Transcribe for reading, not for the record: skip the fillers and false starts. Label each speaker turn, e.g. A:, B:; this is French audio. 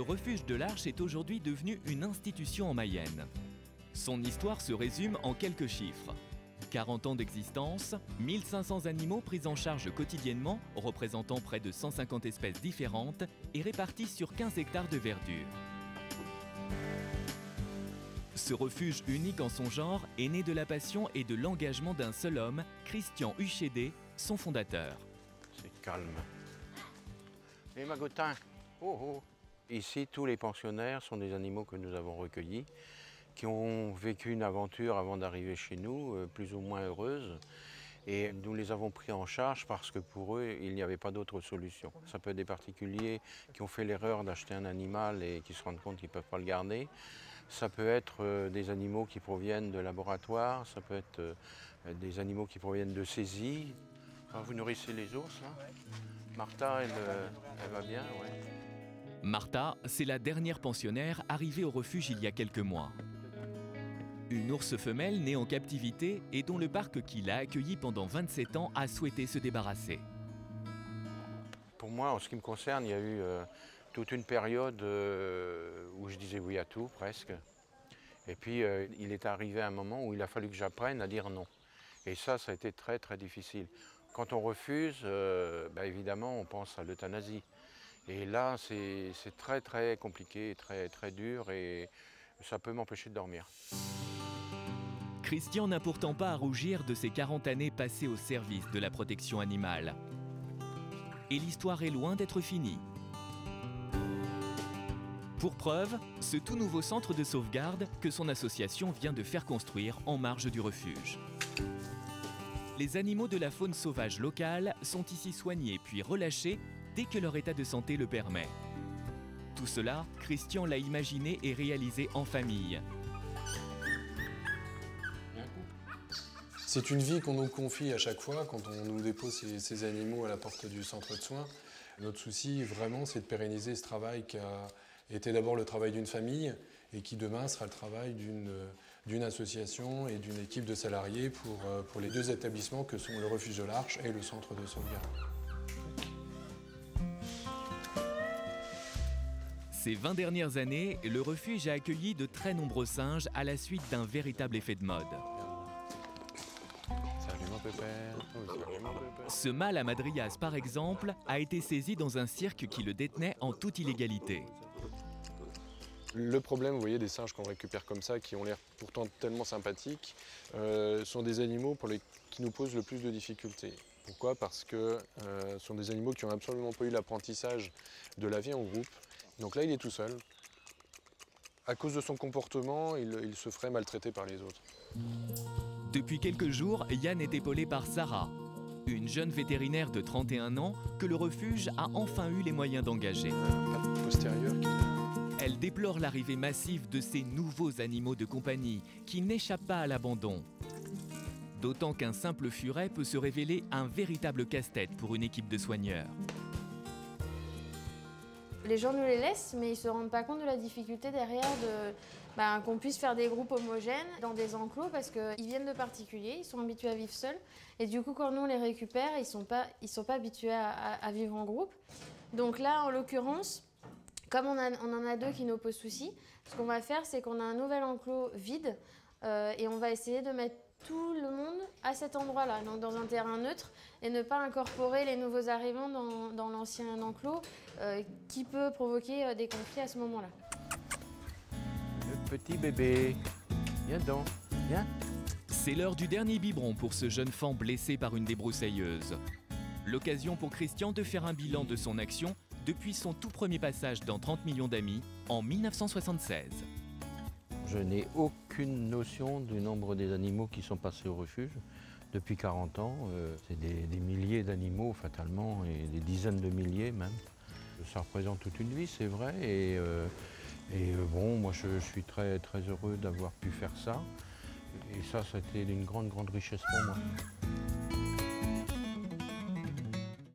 A: refuge de l'Arche est aujourd'hui devenu une institution en Mayenne. Son histoire se résume en quelques chiffres. 40 ans d'existence, 1500 animaux pris en charge quotidiennement, représentant près de 150 espèces différentes et répartis sur 15 hectares de verdure. Ce refuge unique en son genre est né de la passion et de l'engagement d'un seul homme, Christian Huchédé, son fondateur.
B: C'est calme. Les magotins, oh oh. Ici, tous les pensionnaires sont des animaux que nous avons recueillis, qui ont vécu une aventure avant d'arriver chez nous, plus ou moins heureuse. Et nous les avons pris en charge parce que pour eux, il n'y avait pas d'autre solution. Ça peut être des particuliers qui ont fait l'erreur d'acheter un animal et qui se rendent compte qu'ils ne peuvent pas le garder. Ça peut être des animaux qui proviennent de laboratoires, ça peut être des animaux qui proviennent de saisies. Ah, vous nourrissez les ours, là? Martha, elle va bien, ouais.
A: Martha, c'est la dernière pensionnaire arrivée au refuge il y a quelques mois. Une ours femelle née en captivité et dont le parc qui l'a accueillie pendant 27 ans a souhaité se débarrasser.
B: Pour moi, en ce qui me concerne, il y a eu toute une période où je disais oui à tout, presque. Et puis, il est arrivé un moment où il a fallu que j'apprenne à dire non. Et ça a été très, très difficile. Quand on refuse, évidemment, on pense à l'euthanasie. Et là, c'est très, très compliqué, très, très dur et ça peut m'empêcher de dormir.
A: Christian n'a pourtant pas à rougir de ses 40 années passées au service de la protection animale. Et l'histoire est loin d'être finie. Pour preuve, ce tout nouveau centre de sauvegarde que son association vient de faire construire en marge du refuge. Les animaux de la faune sauvage locale sont ici soignés puis relâchés dès que leur état de santé le permet. Tout cela, Christian l'a imaginé et réalisé en famille.
C: C'est une vie qu'on nous confie à chaque fois quand on nous dépose ces animaux à la porte du centre de soins. Notre souci, vraiment, c'est de pérenniser ce travail qui a été d'abord le travail d'une famille et qui demain sera le travail d'une association et d'une équipe de salariés pour les deux établissements que sont le refuge de l'Arche et le centre de sauvegarde.
A: Ces 20 dernières années, le refuge a accueilli de très nombreux singes à la suite d'un véritable effet de mode. Ce mâle à Madrias, par exemple, a été saisi dans un cirque qui le détenait en toute illégalité.
C: Le problème, vous voyez, des singes qu'on récupère comme ça, qui ont l'air pourtant tellement sympathiques, sont des animaux qui nous posent le plus de difficultés. Pourquoi? Parce que ce sont des animaux qui n'ont absolument pas eu l'apprentissage de la vie en groupe. Donc là, il est tout seul. À cause de son comportement, il se ferait maltraiter par les autres.
A: Depuis quelques jours, Yann est épaulé par Sarah, une jeune vétérinaire de 31 ans que le refuge a enfin eu les moyens d'engager. Elle déplore l'arrivée massive de ces nouveaux animaux de compagnie qui n'échappent pas à l'abandon. D'autant qu'un simple furet peut se révéler un véritable casse-tête pour une équipe de soigneurs.
D: Les gens nous les laissent, mais ils ne se rendent pas compte de la difficulté derrière qu'on puisse faire des groupes homogènes dans des enclos parce qu'ils viennent de particuliers, ils sont habitués à vivre seuls. Et du coup, quand nous on les récupère, ils ne sont pas habitués à vivre en groupe. Donc là, en l'occurrence, comme on en a deux qui nous posent souci, ce qu'on va faire, c'est qu'on a un nouvel enclos vide et on va essayer de mettre tout le monde à cet endroit-là, donc dans un terrain neutre, et ne pas incorporer les nouveaux arrivants dans l'ancien enclos qui peut provoquer des conflits à ce moment-là.
B: Le petit bébé, viens donc, viens.
A: C'est l'heure du dernier biberon pour ce jeune fan blessé par une débroussailleuse. L'occasion pour Christian de faire un bilan de son action depuis son tout premier passage dans 30 millions d'amis en 1976.
B: Je n'ai aucune notion du nombre des animaux qui sont passés au refuge depuis 40 ans. C'est des milliers d'animaux fatalement et des dizaines de milliers même. Ça représente toute une vie, c'est vrai. Et bon, moi je suis très, très heureux d'avoir pu faire ça. Et ça a été une grande, grande richesse pour moi.